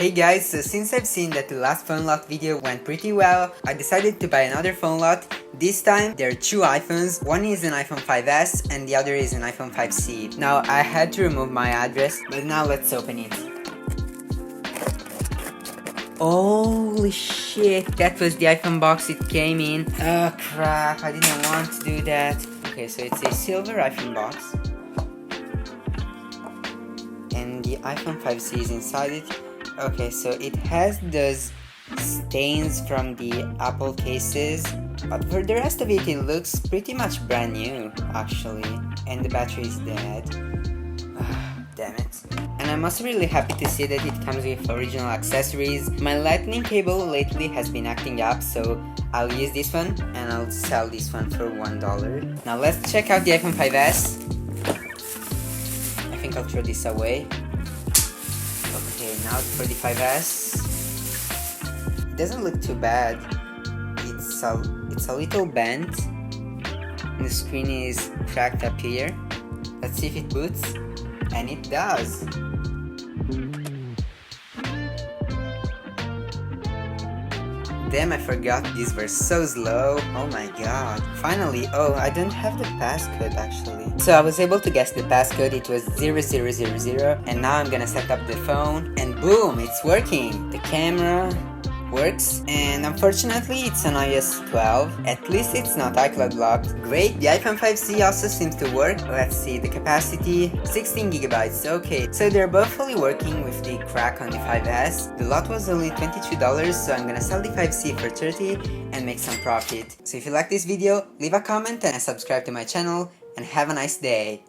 Hey guys, so since I've seen that the last phone lot video went pretty well, I decided to buy another phone lot. This time there are two iPhones, one is an iPhone 5S and the other is an iPhone 5C. Now I had to remove my address, but now let's open it. Holy shit, that was the iPhone box it came in. Oh crap, I didn't want to do that. Okay, so it's a silver iPhone box. And the iPhone 5C is inside it. Okay, so it has those stains from the Apple cases, but for the rest of it, it looks pretty much brand new, actually. And the battery is dead. Damn it. And I'm also really happy to see that it comes with original accessories. My lightning cable lately has been acting up, so I'll use this one and I'll sell this one for $1. Now let's check out the iPhone 5S. I think I'll throw this away. Okay, now for the 5S. It doesn't look too bad. It's a little bent. And the screen is cracked up here. Let's see if it boots. And it does. Damn, I forgot these were so slow. Oh my god. Finally, oh, I don't have the passcode actually. So I was able to guess the passcode, it was 0000, and now I'm gonna set up the phone, and boom, it's working. The camera works, and unfortunately it's on iOS 12. At least it's not iCloud locked. Great, the iPhone 5C also seems to work. Let's see, the capacity, 16 gigabytes. Okay, so they're both fully working with the crack on the 5S. The lot was only $22, so I'm gonna sell the 5C for $30 and make some profit. So if you like this video, leave a comment and subscribe to my channel, and have a nice day.